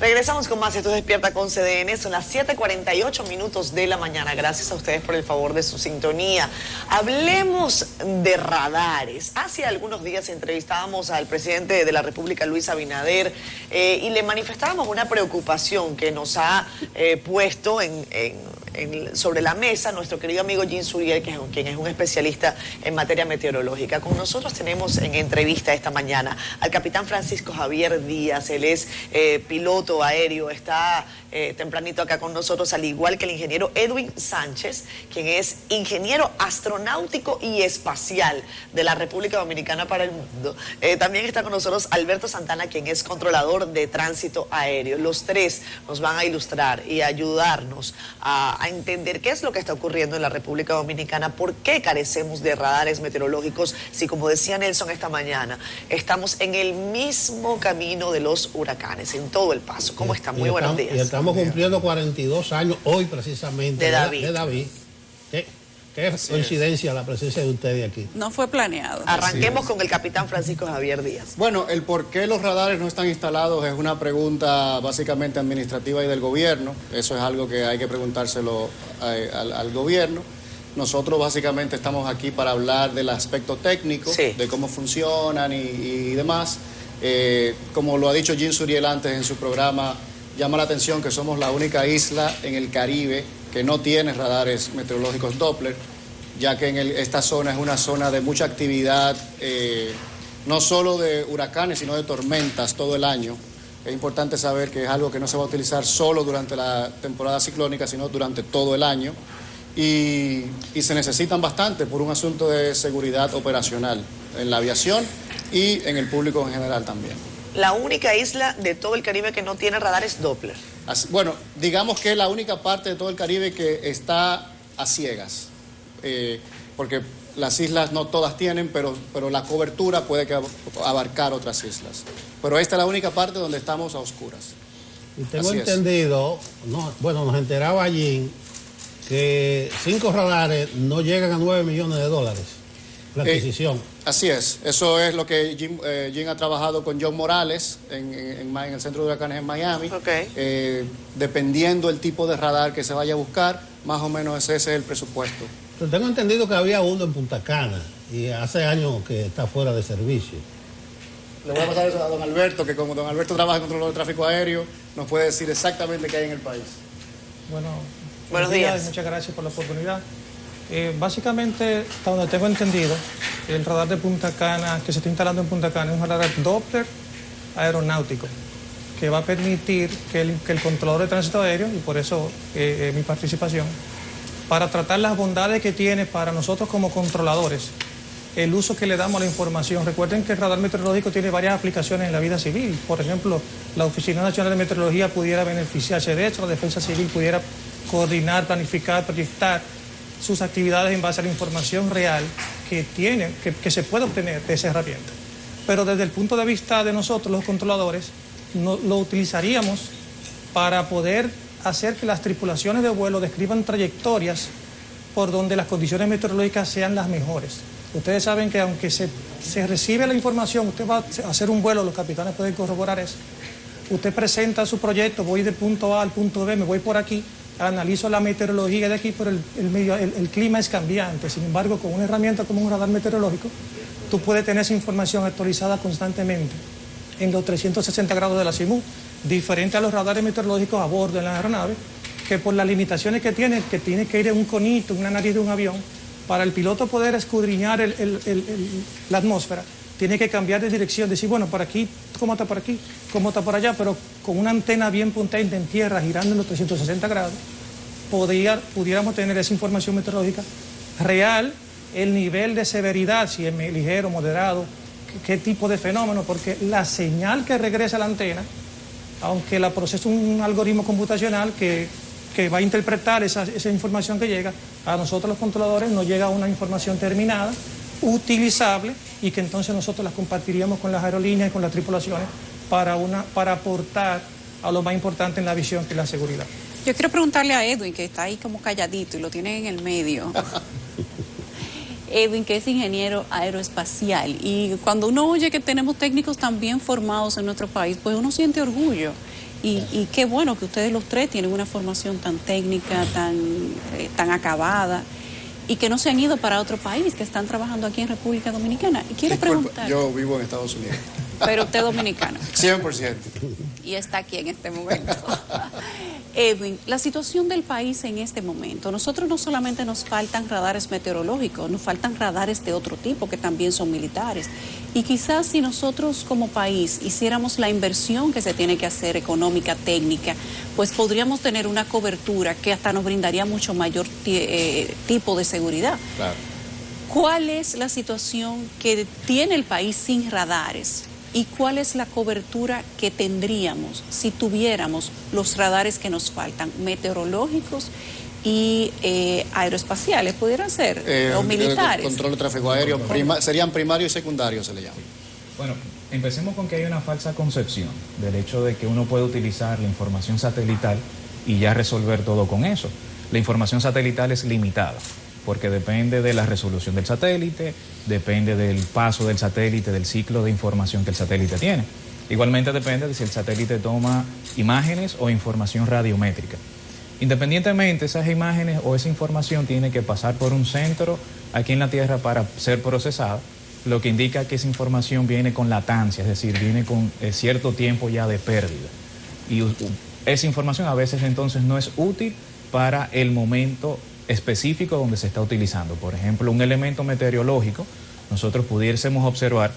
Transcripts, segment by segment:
Regresamos con más. Esto es Despierta con CDN. Son las 7:48 minutos de la mañana. Gracias a ustedes por el favor de su sintonía. Hablemos de radares. Hace algunos días entrevistábamos al presidente de la República, Luis Abinader, y le manifestábamos una preocupación que nos ha puesto sobre la mesa nuestro querido amigo Jean Suriel, quien es un especialista en materia meteorológica. Con nosotros tenemos en entrevista esta mañana al capitán Francisco Javier Díaz. Él es piloto aéreo, está tempranito acá con nosotros, al igual que el ingeniero Edwin Sánchez, quien es ingeniero astronáutico y espacial de la República Dominicana para el mundo. También está con nosotros Alberto Santana, quien es controlador de tránsito aéreo. Los tres nos van a ilustrar y ayudarnos a entender qué es lo que está ocurriendo en la República Dominicana, por qué carecemos de radares meteorológicos, si, como decía Nelson esta mañana, estamos en el mismo camino de los huracanes, en todo el paso. ¿Cómo está? Muy buenos días. Y estamos cumpliendo 42 años hoy precisamente de David. Qué coincidencia la presencia de ustedes aquí. No fue planeado. Arranquemos con el capitán Francisco Javier Díaz. Bueno, el por qué los radares no están instalados es una pregunta básicamente administrativa y del gobierno. Eso es algo que hay que preguntárselo al gobierno. Nosotros básicamente estamos aquí para hablar del aspecto técnico, sí, de cómo funcionan y demás. Como lo ha dicho Jean Suriel antes en su programa, llama la atención que somos la única isla en el Caribe que no tiene radares meteorológicos Doppler, ya que esta zona es una zona de mucha actividad, no solo de huracanes, sino de tormentas todo el año. Es importante saber que es algo que no se va a utilizar solo durante la temporada ciclónica, sino durante todo el año. Y se necesitan bastante por un asunto de seguridad operacional en la aviación y en el público en general también. La única isla de todo el Caribe que no tiene radares Doppler. Bueno, digamos que es la única parte de todo el Caribe que está a ciegas, porque las islas no todas tienen, pero la cobertura puede abarcar otras islas. Pero esta es la única parte donde estamos a oscuras. Y tengo entendido, nos enteraba allí que 5 radares no llegan a $9 millones la adquisición. Así es, eso es lo que Jean ha trabajado con John Morales en el centro de huracanes en Miami. Okay. Dependiendo el tipo de radar que se vaya a buscar, más o menos ese es el presupuesto. Pero tengo entendido que había uno en Punta Cana y hace años que está fuera de servicio. Le voy a pasar eso a don Alberto, que como don Alberto trabaja en control de tráfico aéreo, nos puede decir exactamente qué hay en el país. Bueno, buenos días. Muchas gracias por la oportunidad. Básicamente, hasta donde tengo entendido, el radar de Punta Cana, que se está instalando en Punta Cana, es un radar Doppler aeronáutico, que va a permitir que el controlador de tránsito aéreo, y por eso mi participación, para tratar las bondades que tiene para nosotros como controladores, el uso que le damos a la información. Recuerden que el radar meteorológico tiene varias aplicaciones en la vida civil. Por ejemplo, la Oficina Nacional de Meteorología pudiera beneficiarse de esto, la Defensa Civil pudiera coordinar, planificar, proyectar sus actividades en base a la información real que tiene, que se puede obtener de esa herramienta. Pero desde el punto de vista de nosotros, los controladores, lo utilizaríamos para poder hacer que las tripulaciones de vuelo describan trayectorias por donde las condiciones meteorológicas sean las mejores. Ustedes saben que aunque se recibe la información, usted va a hacer un vuelo, los capitanes pueden corroborar eso. Usted presenta su proyecto, voy del punto A al punto B, me voy por aquí, analizo la meteorología de aquí, pero el clima es cambiante. Sin embargo, con una herramienta como un radar meteorológico, tú puedes tener esa información actualizada constantemente en los 360 grados del azimut, diferente a los radares meteorológicos a bordo en la aeronave, que por las limitaciones que tiene que ir en un conito, en una nariz de un avión, para el piloto poder escudriñar la atmósfera, tiene que cambiar de dirección, decir, bueno, por aquí, ¿cómo está por aquí? ¿Cómo está por allá? Pero con una antena bien potente en tierra, girando en los 360 grados, pudiéramos tener esa información meteorológica real, el nivel de severidad, si es ligero, moderado, qué tipo de fenómeno, porque la señal que regresa a la antena, aunque la procesa un algoritmo computacional que va a interpretar esa información que llega, a nosotros los controladores nos llega una información terminada, utilizable, y que entonces nosotros las compartiríamos con las aerolíneas y con las tripulaciones para aportar a lo más importante en la visión, que es la seguridad. Yo quiero preguntarle a Edwin, que está ahí como calladito y lo tienen en el medio. Edwin, que es ingeniero aeroespacial. Y cuando uno oye que tenemos técnicos tan bien formados en nuestro país, pues uno siente orgullo. Y qué bueno que ustedes los tres tienen una formación tan técnica, tan acabada, y que no se han ido para otro país, que están trabajando aquí en República Dominicana. Y quiero preguntar... Yo vivo en Estados Unidos. Pero usted es dominicano. 100%. Y está aquí en este momento. Edwin, la situación del país en este momento, nosotros no solamente nos faltan radares meteorológicos, nos faltan radares de otro tipo que también son militares. Y quizás si nosotros como país hiciéramos la inversión que se tiene que hacer económica, técnica, pues podríamos tener una cobertura que hasta nos brindaría mucho mayor tipo de seguridad. Claro. ¿Cuál es la situación que tiene el país sin radares? ¿Y cuál es la cobertura que tendríamos si tuviéramos los radares que nos faltan, meteorológicos y aeroespaciales, pudieran ser, o militares? Control de tráfico aéreo, serían primario y secundario, se le llama. Bueno, empecemos con que hay una falsa concepción del hecho de que uno puede utilizar la información satelital y ya resolver todo con eso. La información satelital es limitada, porque depende de la resolución del satélite, depende del paso del satélite, del ciclo de información que el satélite tiene. Igualmente depende de si el satélite toma imágenes o información radiométrica. Independientemente, esas imágenes o esa información tiene que pasar por un centro aquí en la Tierra para ser procesada, lo que indica que esa información viene con latancia, es decir, viene con cierto tiempo ya de pérdida. Y esa información a veces entonces no es útil para el momento específico donde se está utilizando. Por ejemplo, un elemento meteorológico, nosotros pudiésemos observar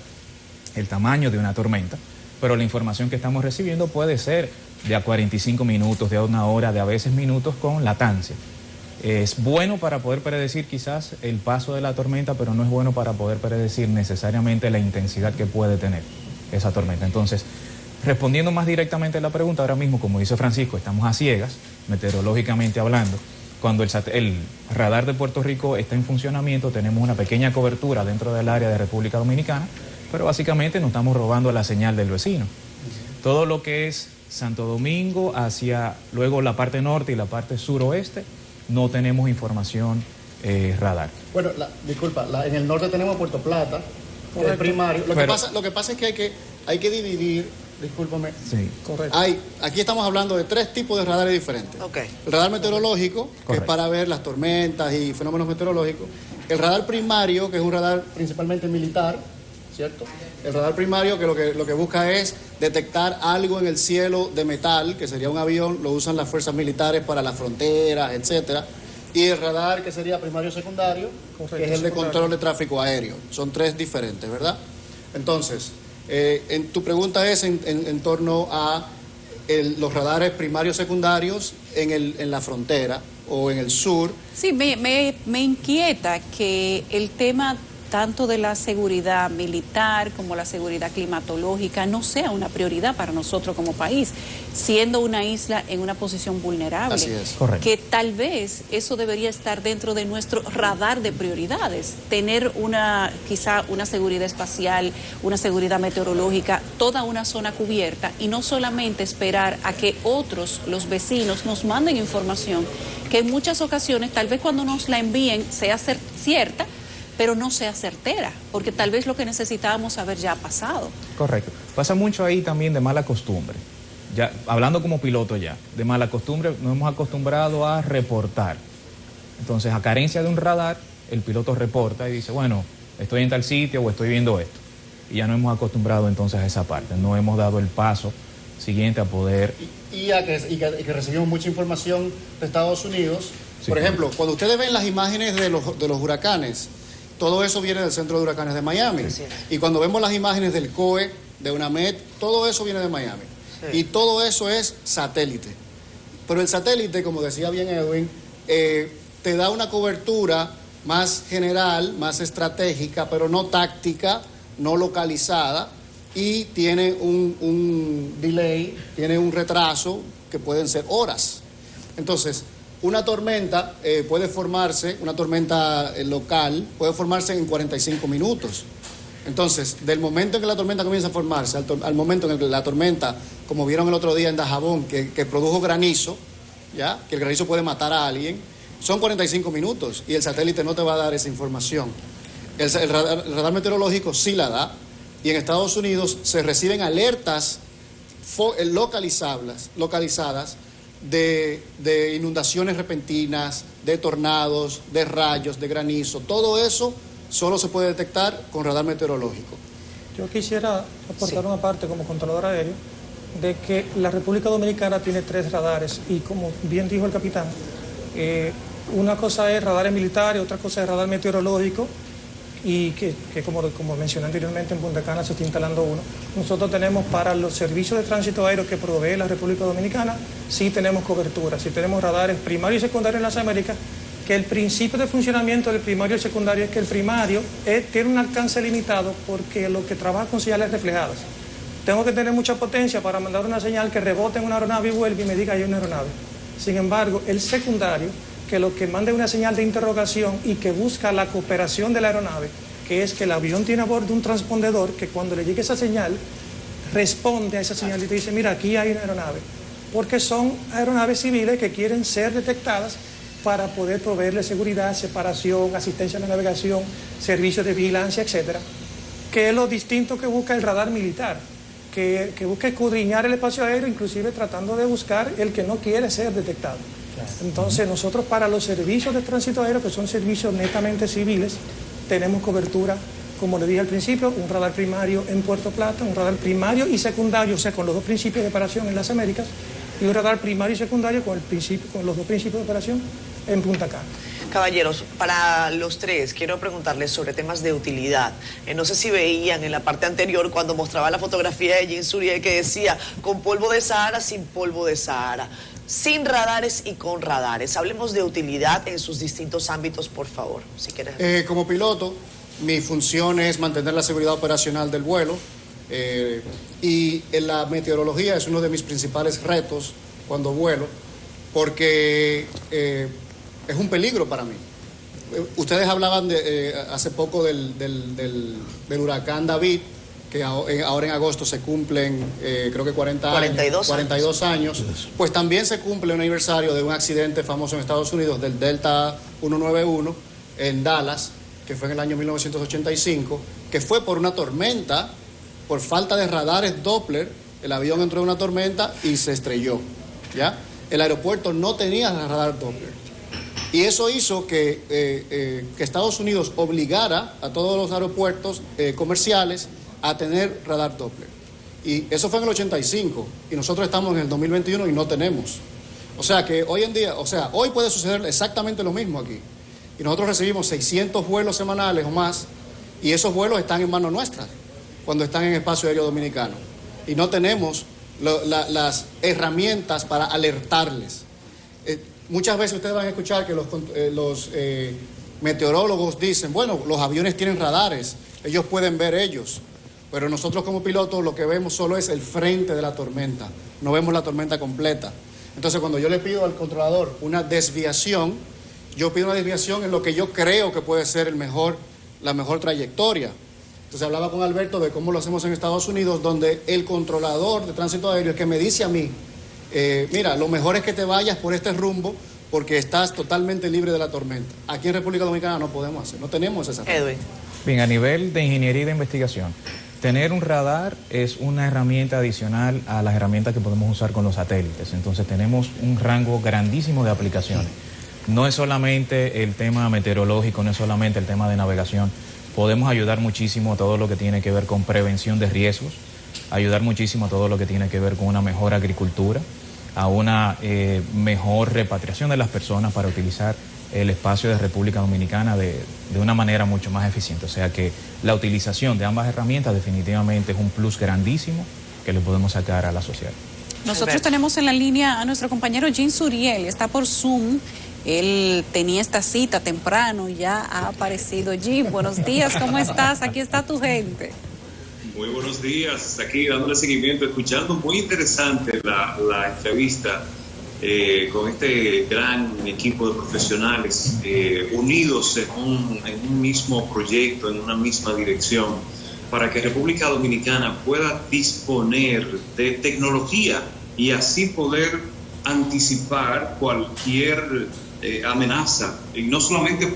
el tamaño de una tormenta, pero la información que estamos recibiendo puede ser de a 45 minutos, de a una hora, de a veces minutos con latancia. Es bueno para poder predecir quizás el paso de la tormenta, pero no es bueno para poder predecir necesariamente la intensidad que puede tener esa tormenta. Entonces, respondiendo más directamente a la pregunta, ahora mismo, como dice Francisco, estamos a ciegas, meteorológicamente hablando. Cuando el radar de Puerto Rico está en funcionamiento, tenemos una pequeña cobertura dentro del área de República Dominicana, pero básicamente nos estamos robando la señal del vecino. Todo lo que es Santo Domingo hacia luego la parte norte y la parte suroeste, no tenemos información radar. Bueno, en el norte tenemos Puerto Plata, que es primario. Lo que pasa es que hay que dividir, discúlpame. Sí, correcto. Aquí estamos hablando de 3 tipos de radares diferentes. Okay. El radar meteorológico, que es para ver las tormentas y fenómenos meteorológicos. El radar primario, que es un radar principalmente militar, ¿cierto? El radar primario, que lo que busca es detectar algo en el cielo de metal, que sería un avión, lo usan las fuerzas militares para las fronteras, etcétera. Y el radar, que sería primario secundario, que es el de control de tráfico aéreo. Son 3 diferentes, ¿verdad? Entonces, tu pregunta es en torno a los radares primarios secundarios en la frontera o en el sur. Sí, me inquieta que el tema tanto de la seguridad militar como la seguridad climatológica no sea una prioridad para nosotros como país, siendo una isla en una posición vulnerable. Así es. Correcto. Que tal vez eso debería estar dentro de nuestro radar de prioridades, tener quizá una seguridad espacial, una seguridad meteorológica, toda una zona cubierta y no solamente esperar a que otros, los vecinos, nos manden información que en muchas ocasiones, tal vez cuando nos la envíen sea cierta, pero no sea certera, porque tal vez lo que necesitábamos saber ya ha pasado. Correcto. Pasa mucho ahí también de mala costumbre. Ya, hablando como piloto ya, de mala costumbre, nos hemos acostumbrado a reportar. Entonces, a carencia de un radar, el piloto reporta y dice, bueno, estoy en tal sitio o estoy viendo esto. Y ya no hemos acostumbrado entonces a esa parte, no hemos dado el paso siguiente a poder... Y que recibimos mucha información de Estados Unidos. Sí, por ejemplo, cuando ustedes ven las imágenes de los huracanes, todo eso viene del Centro de Huracanes de Miami. Sí. Y cuando vemos las imágenes del COE, de UNAMED, todo eso viene de Miami. Sí. Y todo eso es satélite. Pero el satélite, como decía bien Edwin, te da una cobertura más general, más estratégica, pero no táctica, no localizada, y tiene un delay, tiene un retraso que pueden ser horas. Entonces, una tormenta puede formarse, una tormenta local, puede formarse en 45 minutos. Entonces, del momento en que la tormenta comienza a formarse, al momento en que la tormenta, como vieron el otro día en Dajabón, que produjo granizo, ¿ya? Que el granizo puede matar a alguien, son 45 minutos y el satélite no te va a dar esa información. El radar meteorológico sí la da, y en Estados Unidos se reciben alertas localizadas de inundaciones repentinas, de tornados, de rayos, de granizo. Todo eso solo se puede detectar con radar meteorológico. Yo quisiera aportar una parte como controlador aéreo de que la República Dominicana tiene 3 radares y, como bien dijo el capitán, una cosa es radares militares, otra cosa es radar meteorológico, y que como mencioné anteriormente, en Punta Cana se está instalando uno. Nosotros tenemos para los servicios de tránsito aéreo que provee la República Dominicana, sí tenemos cobertura, sí tenemos radares primario y secundario en las Américas, que el principio de funcionamiento del primario y secundario es que el primario tiene un alcance limitado porque lo que trabaja con señales reflejadas. Tengo que tener mucha potencia para mandar una señal que rebote en una aeronave y vuelva y me diga hay una aeronave. Sin embargo, el secundario, que lo que manda es una señal de interrogación y que busca la cooperación de la aeronave, que es que el avión tiene a bordo un transpondedor que cuando le llegue esa señal, responde a esa señal y te dice, mira, aquí hay una aeronave. Porque son aeronaves civiles que quieren ser detectadas para poder proveerle seguridad, separación, asistencia a la navegación, servicios de vigilancia, etcétera, que es lo distinto que busca el radar militar, que busca escudriñar el espacio aéreo, inclusive tratando de buscar el que no quiere ser detectado. Entonces, nosotros para los servicios de tránsito aéreo, que son servicios netamente civiles, tenemos cobertura, como le dije al principio, un radar primario en Puerto Plata, un radar primario y secundario, o sea, con los 2 principios de operación en las Américas, y un radar primario y secundario con los 2 principios de operación en Punta Cana. Caballeros, para los 3 quiero preguntarles sobre temas de utilidad. No sé si veían en la parte anterior cuando mostraba la fotografía de Jean Suriel que decía con polvo de Sahara, sin polvo de Sahara, sin radares y con radares. Hablemos de utilidad en sus distintos ámbitos, por favor, si quieres. Como piloto, mi función es mantener la seguridad operacional del vuelo, y en la meteorología es uno de mis principales retos cuando vuelo, porque es un peligro para mí. Ustedes hablaban hace poco del huracán David, que ahora en agosto se cumplen, creo que 42 años. Pues también se cumple un aniversario de un accidente famoso en Estados Unidos, del Delta 191 en Dallas, que fue en el año 1985, que fue por una tormenta, por falta de radares Doppler. El avión entró en una tormenta y se estrelló, ¿ya? El aeropuerto no tenía radar Doppler. Y eso hizo que Estados Unidos obligara a todos los aeropuertos comerciales a tener radar Doppler. Y eso fue en el 85, y nosotros estamos en el 2021 y no tenemos. O sea que hoy en día, hoy puede suceder exactamente lo mismo aquí. Y nosotros recibimos 600 vuelos semanales o más, y esos vuelos están en manos nuestras cuando están en espacio aéreo dominicano. Y no tenemos las herramientas para alertarles. Muchas veces ustedes van a escuchar que los meteorólogos dicen, bueno, los aviones tienen radares, ellos pueden ver ellos. Pero nosotros como pilotos lo que vemos solo es el frente de la tormenta, no vemos la tormenta completa. Entonces cuando yo le pido al controlador una desviación, yo pido una desviación en lo que yo creo que puede ser la mejor trayectoria. Entonces hablaba con Alberto de cómo lo hacemos en Estados Unidos, donde el controlador de tránsito aéreo es que me dice a mí, mira, lo mejor es que te vayas por este rumbo porque estás totalmente libre de la tormenta. Aquí en República Dominicana no podemos hacer, no tenemos esa herramienta. Edwin. Bien, a nivel de ingeniería y de investigación, tener un radar es una herramienta adicional a las herramientas que podemos usar con los satélites. Entonces tenemos un rango grandísimo de aplicaciones. No es solamente el tema meteorológico, no es solamente el tema de navegación. Podemos ayudar muchísimo a todo lo que tiene que ver con prevención de riesgos, ayudar muchísimo a todo lo que tiene que ver con una mejor agricultura, a una mejor repatriación de las personas para utilizar el espacio de República Dominicana de una manera mucho más eficiente. O sea que la utilización de ambas herramientas definitivamente es un plus grandísimo que le podemos sacar a la sociedad. Nosotros tenemos en la línea a nuestro compañero Jean Suriel, está por Zoom. Él tenía esta cita temprano y ya ha aparecido. Jean, buenos días, ¿cómo estás? Aquí está tu gente. Muy buenos días, aquí dándole seguimiento, escuchando muy interesante la entrevista con este gran equipo de profesionales unidos en un mismo proyecto, en una misma dirección, para que República Dominicana pueda disponer de tecnología y así poder anticipar cualquier amenaza, y no solamente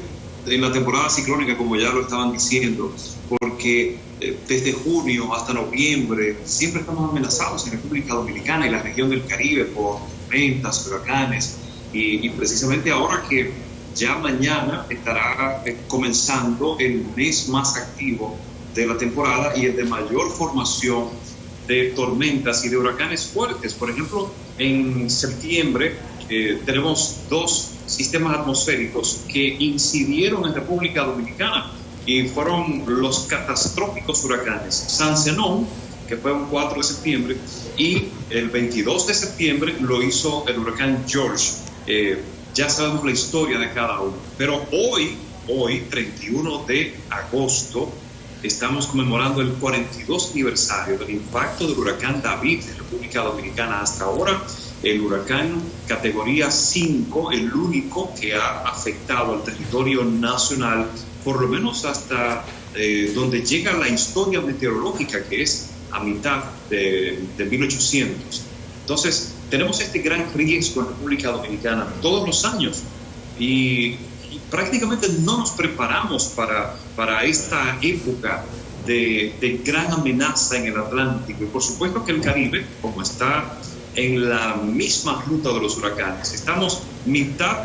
en la temporada ciclónica, como ya lo estaban diciendo, porque desde junio hasta noviembre siempre estamos amenazados en República Dominicana y la región del Caribe por tormentas, huracanes, y precisamente ahora que ya mañana estará comenzando el mes más activo de la temporada y el de mayor formación de tormentas y de huracanes fuertes. Por ejemplo, en septiembre tenemos 2 sistemas atmosféricos que incidieron en República Dominicana y fueron los catastróficos huracanes San Zenón, que fue un 4 de septiembre, y el 22 de septiembre lo hizo el huracán George. Ya sabemos la historia de cada uno, pero hoy, 31 de agosto, estamos conmemorando el 42 aniversario del impacto del huracán David en República Dominicana. Hasta ahora, el huracán categoría 5, el único que ha afectado al territorio nacional, por lo menos hasta donde llega la historia meteorológica, que es a mitad de 1800. Entonces, tenemos este gran riesgo en República Dominicana todos los años y prácticamente no nos preparamos para esta época de gran amenaza en el Atlántico. Y por supuesto que el Caribe, como está en la misma ruta de los huracanes, estamos mitad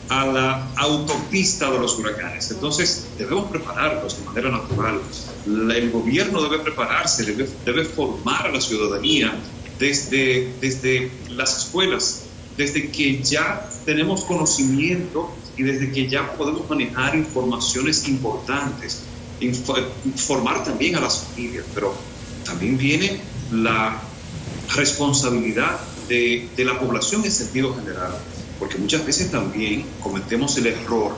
a la autopista de los huracanes. Entonces debemos prepararnos de manera natural. El gobierno debe prepararse, debe formar a la ciudadanía desde las escuelas, desde que ya tenemos conocimiento y desde que ya podemos manejar informaciones importantes, informar también a las familias, pero también viene la responsabilidad de la población en sentido general, porque muchas veces también cometemos el error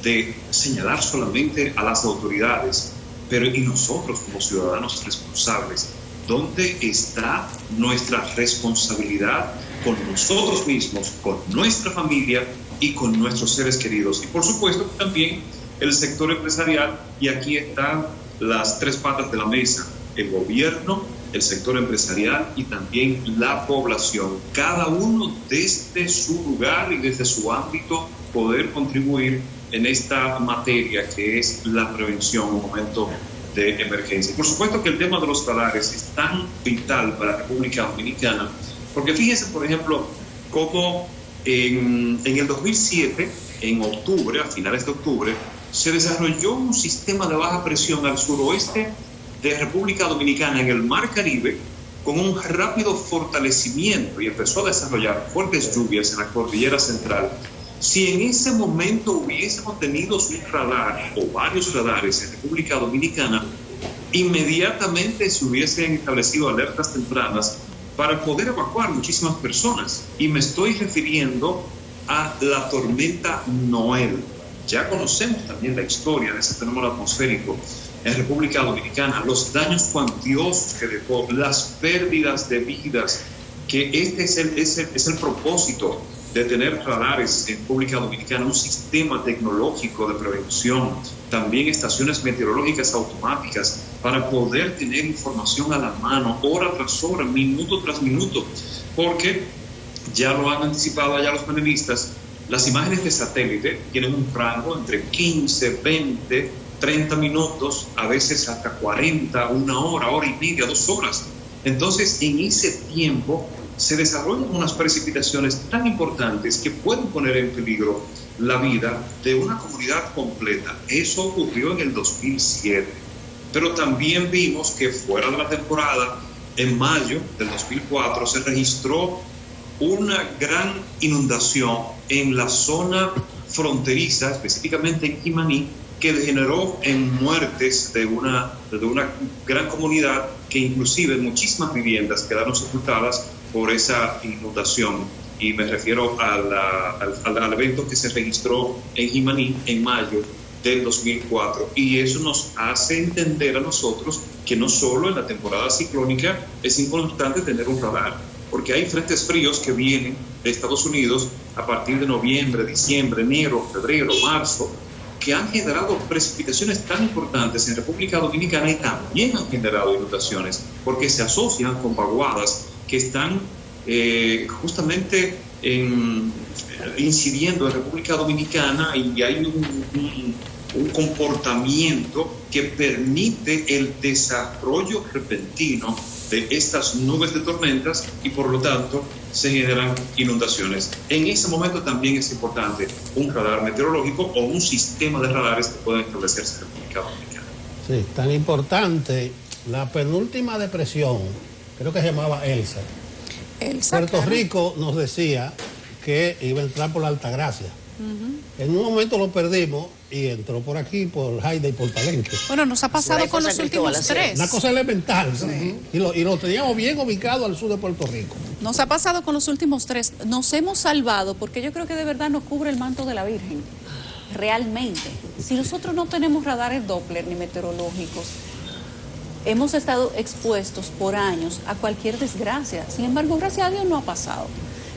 de señalar solamente a las autoridades, pero y nosotros como ciudadanos responsables, ¿dónde está nuestra responsabilidad con nosotros mismos, con nuestra familia y con nuestros seres queridos? Y por supuesto también el sector empresarial, y aquí están las 3 patas de la mesa: el gobierno, el sector empresarial y también la población. Cada uno desde su lugar y desde su ámbito poder contribuir en esta materia que es la prevención en un momento de emergencia. Por supuesto que el tema de los radares es tan vital para la República Dominicana, porque fíjense, por ejemplo, cómo en el 2007, en octubre, a finales de octubre, se desarrolló un sistema de baja presión al suroeste de República Dominicana en el Mar Caribe, con un rápido fortalecimiento, y empezó a desarrollar fuertes lluvias en la cordillera central. Si en ese momento hubiésemos tenido un radar o varios radares en República Dominicana, inmediatamente se hubiesen establecido alertas tempranas para poder evacuar muchísimas personas. Y me estoy refiriendo a la tormenta Noel. Ya conocemos también la historia de ese fenómeno atmosférico en República Dominicana, los daños cuantiosos que dejó, las pérdidas de vidas, que este es el propósito de tener radares en República Dominicana, un sistema tecnológico de prevención, también estaciones meteorológicas automáticas para poder tener información a la mano, hora tras hora, minuto tras minuto, porque ya lo han anticipado allá los panelistas, las imágenes de satélite tienen un rango entre 15, 20, 30 minutos, a veces hasta 40, 1 hora, hora y media, 2 horas. Entonces, en ese tiempo se desarrollan unas precipitaciones tan importantes que pueden poner en peligro la vida de una comunidad completa. Eso ocurrió en el 2007. Pero también vimos que fuera de la temporada, en mayo del 2004, se registró una gran inundación en la zona fronteriza, específicamente en Jimaní, que degeneró en muertes de una gran comunidad, que inclusive muchísimas viviendas quedaron sepultadas por esa inundación. Y me refiero al evento que se registró en Jimaní en mayo del 2004. Y eso nos hace entender a nosotros que no solo en la temporada ciclónica es importante tener un radar, porque hay frentes fríos que vienen de Estados Unidos a partir de noviembre, diciembre, enero, febrero, marzo, que han generado precipitaciones tan importantes en República Dominicana y también han generado inundaciones, porque se asocian con vaguadas que están justamente incidiendo en República Dominicana y hay un comportamiento que permite el desarrollo repentino de estas nubes de tormentas y por lo tanto se generan inundaciones. En ese momento también es importante un radar meteorológico o un sistema de radares que puedan establecerse en República Dominicana. Sí, tan importante, la penúltima depresión, creo que se llamaba Elsa. Puerto Rico nos decía que iba a entrar por la Altagracia. En un momento lo perdimos y entró por aquí, por Jaide y por Palenque. Bueno, nos ha pasado con los últimos 3. Una cosa elemental, sí. Y lo teníamos bien ubicado al sur de Puerto Rico. Nos ha pasado con los últimos 3. Nos hemos salvado porque yo creo que de verdad nos cubre el manto de la Virgen. Realmente. Si nosotros no tenemos radares Doppler ni meteorológicos, hemos estado expuestos por años a cualquier desgracia. Sin embargo, gracias a Dios no ha pasado.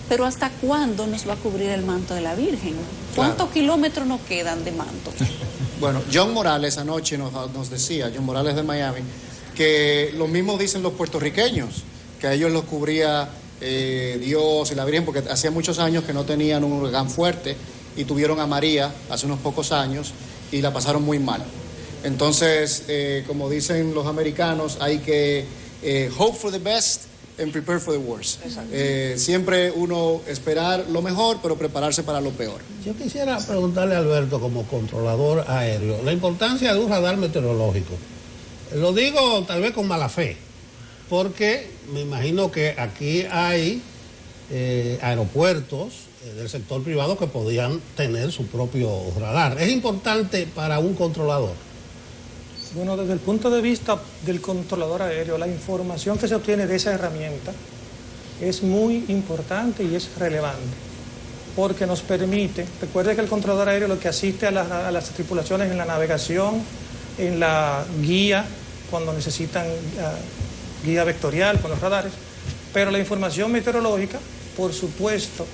Pero ¿hasta cuándo nos va a cubrir el manto de la Virgen? ¿Cuántos kilómetros nos quedan de manto? Bueno, John Morales anoche nos decía, John Morales de Miami, que lo mismo dicen los puertorriqueños, que a ellos los cubría Dios y la Virgen, porque hacía muchos años que no tenían un huracán fuerte y tuvieron a María hace unos pocos años y la pasaron muy mal. Entonces, como dicen los americanos, hay que hope for the best and prepare for the worst. Siempre uno esperar lo mejor, pero prepararse para lo peor. Yo quisiera preguntarle a Alberto, como controlador aéreo, la importancia de un radar meteorológico. Lo digo tal vez con mala fe, porque me imagino que aquí hay aeropuertos del sector privado que podían tener su propio radar. ¿Es importante para un controlador? Bueno, desde el punto de vista del controlador aéreo, la información que se obtiene de esa herramienta es muy importante y es relevante, porque nos permite, recuerde que el controlador aéreo lo que asiste a las tripulaciones en la navegación, en la guía, cuando necesitan guía vectorial con los radares, pero la información meteorológica, por supuesto,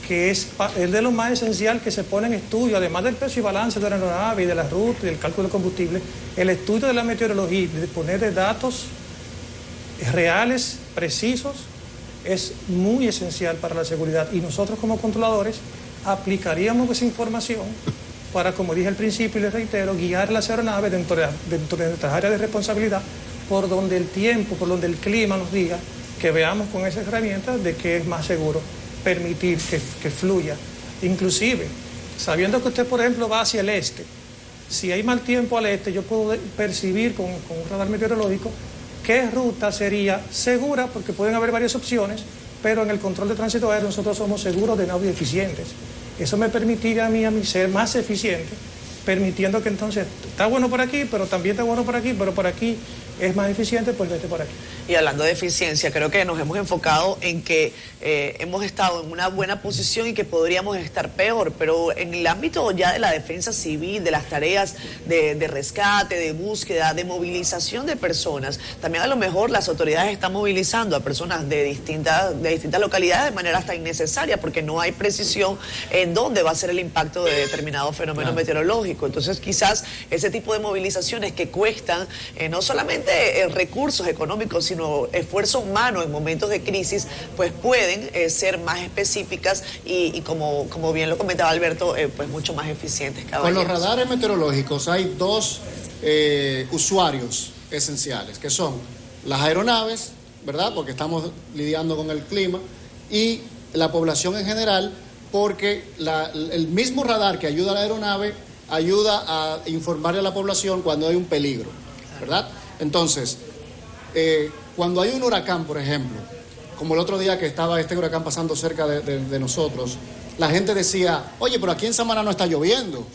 que es de lo más esencial que se pone en estudio, además del peso y balance de la aeronave y de la ruta y del cálculo de combustible, el estudio de la meteorología y de poner de datos reales, precisos, es muy esencial para la seguridad. Y nosotros como controladores aplicaríamos esa información para, como dije al principio y les reitero, guiar las aeronaves dentro de nuestras áreas de responsabilidad por donde el tiempo, por donde el clima nos diga que veamos con esas herramientas de que es más seguro permitir que fluya. Inclusive, sabiendo que usted, por ejemplo, va hacia el este, si hay mal tiempo al este, yo puedo percibir con un radar meteorológico qué ruta sería segura, porque pueden haber varias opciones, pero en el control de tránsito aéreo nosotros somos seguros de naves eficientes. Eso me permitiría a mí ser más eficiente, permitiendo que entonces está bueno por aquí, pero también está bueno por aquí, pero por aquí es más eficiente, pues vete por aquí. Y hablando de eficiencia, creo que nos hemos enfocado en que hemos estado en una buena posición y que podríamos estar peor, pero en el ámbito ya de la defensa civil, de las tareas de rescate, de búsqueda, de movilización de personas, también a lo mejor las autoridades están movilizando a personas de distintas localidades de manera hasta innecesaria, porque no hay precisión en dónde va a ser el impacto de determinado fenómeno meteorológico. Entonces quizás ese tipo de movilizaciones que cuestan no solamente recursos económicos, sino esfuerzo humano en momentos de crisis, pues pueden ser más específicas y como bien lo comentaba Alberto, pues mucho más eficientes. Con los radares meteorológicos hay dos usuarios esenciales, que son las aeronaves, ¿verdad? Porque estamos lidiando con el clima, y la población en general, porque el mismo radar que ayuda a la aeronave ayuda a informarle a la población cuando hay un peligro, ¿verdad? Entonces, cuando hay un huracán, por ejemplo, como el otro día que estaba este huracán pasando cerca de nosotros, la gente decía, oye, pero aquí en Samaná no está lloviendo.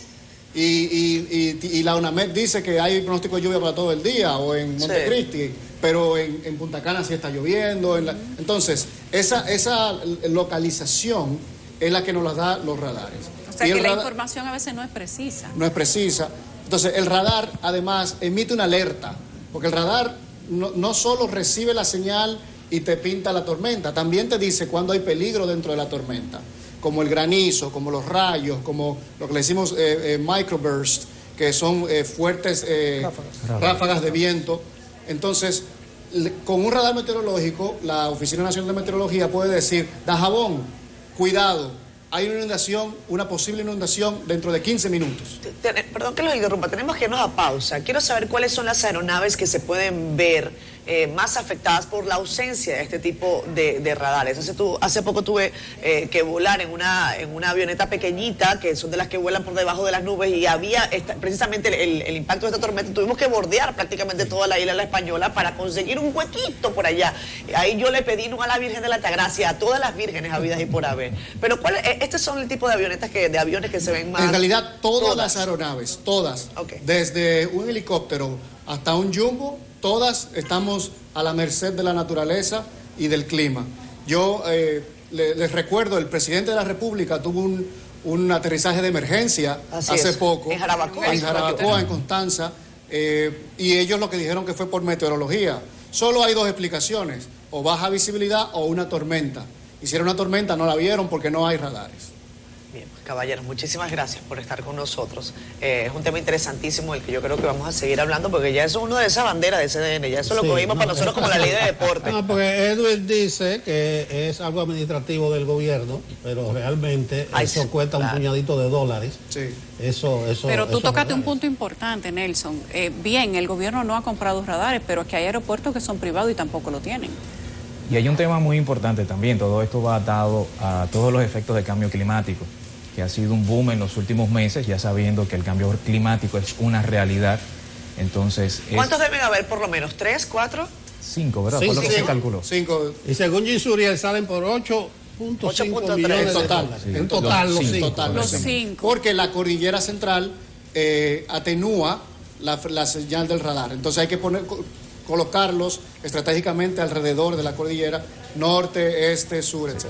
Y la UNAMED dice que hay pronóstico de lluvia para todo el día, o en Montecristi, pero en Punta Cana sí está lloviendo. Entonces, esa localización es la que nos la da los radares. O sea, que la información a veces no es precisa. No es precisa. Entonces, el radar, además, emite una alerta, porque el radar no solo recibe la señal y te pinta la tormenta, también te dice cuando hay peligro dentro de la tormenta, como el granizo, como los rayos, como lo que le decimos microburst, que son fuertes ráfagas de viento. Entonces, con un radar meteorológico, la Oficina Nacional de Meteorología puede decir, Dajabón, cuidado, hay una inundación, una posible inundación dentro de 15 minutos. Perdón que los interrumpa, tenemos que irnos a pausa. Quiero saber cuáles son las aeronaves que se pueden ver más afectadas por la ausencia de este tipo de radares. Hace poco tuve que volar en una avioneta pequeñita, que son de las que vuelan por debajo de las nubes, y había precisamente el impacto de esta tormenta. Tuvimos que bordear prácticamente toda la isla La Española para conseguir un huequito por allá. Ahí yo le pedí no a la Virgen de la Altagracia, a todas las vírgenes habidas y por haber. Pero estos son el tipo de avionetas de aviones que se ven más. En realidad todas las aeronaves, todas, desde un helicóptero hasta un jumbo, todas estamos a la merced de la naturaleza y del clima. Yo les recuerdo, el presidente de la República tuvo un aterrizaje de emergencia hace poco en Jarabacoa, en Constanza, y ellos lo que dijeron que fue por meteorología. Solo hay dos explicaciones, o baja visibilidad o una tormenta. Y si era una tormenta no la vieron porque no hay radares. Bien, pues, caballeros, muchísimas gracias por estar con nosotros. Es un tema interesantísimo del que yo creo que vamos a seguir hablando, porque ya es uno de esas banderas de CDN, ya eso lo cogimos para nosotros como la ley de deporte. No, porque Edwin dice que es algo administrativo del gobierno, pero realmente eso cuesta un puñadito de dólares. Sí. Pero tú tocaste un punto importante, Nelson. Bien, el gobierno no ha comprado radares, pero es que hay aeropuertos que son privados y tampoco lo tienen. Y hay un tema muy importante también, todo esto va atado a todos los efectos de cambio climático, que ha sido un boom en los últimos meses, ya sabiendo que el cambio climático es una realidad. Entonces, ¿cuántos deben haber por lo menos? ¿3, 4? 5, ¿verdad? Fue lo que se calculó. 5. Y según Gisuriel salen por 8.5 millones en total. En total, los 5. Porque la cordillera central atenúa la señal del radar. Entonces hay que colocarlos estratégicamente alrededor de la cordillera, norte, este, sur, etc.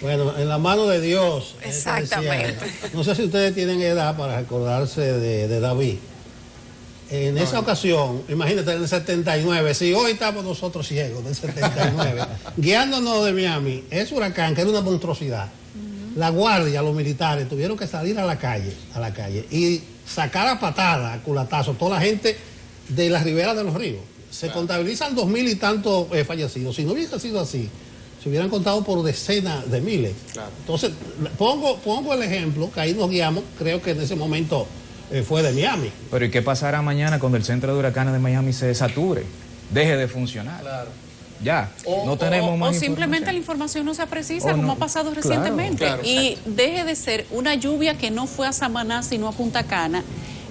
Bueno, en la mano de Dios. Exactamente. No sé si ustedes tienen edad para recordarse de David. En esa ocasión, imagínate, en el 79, si hoy estamos nosotros ciegos, del 79, guiándonos de Miami, ese huracán, que era una monstruosidad, la guardia, los militares, tuvieron que salir a la calle, y sacar a patada, a culatazo, toda la gente de la ribera de los ríos. Se contabilizan 2.000 y tantos fallecidos. Si no hubiese sido así, se hubieran contado por decenas de miles. Claro. Entonces, pongo el ejemplo, que ahí nos guiamos, creo que en ese momento fue de Miami. Pero ¿y qué pasará mañana cuando el centro de huracanes de Miami se sature? Deje de funcionar. Claro. Ya, no tenemos más. O simplemente la información no sea precisa, como ha pasado recientemente. Claro. Y deje de ser una lluvia que no fue a Samaná, sino a Punta Cana,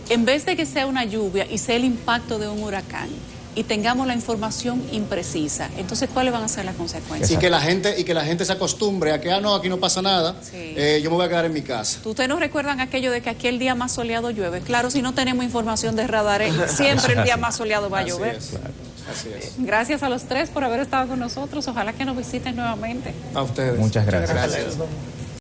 en vez de que sea una lluvia y sea el impacto de un huracán, y tengamos la información imprecisa. Entonces, ¿cuáles van a ser las consecuencias? Y que la gente se acostumbre a que, no, aquí no pasa nada, sí. Yo me voy a quedar en mi casa. ¿Ustedes no recuerdan aquello de que aquí el día más soleado llueve? Claro, si no tenemos información de radares, siempre el día más soleado va a llover. Así es. Gracias a los tres por haber estado con nosotros. Ojalá que nos visiten nuevamente. A ustedes. Muchas gracias.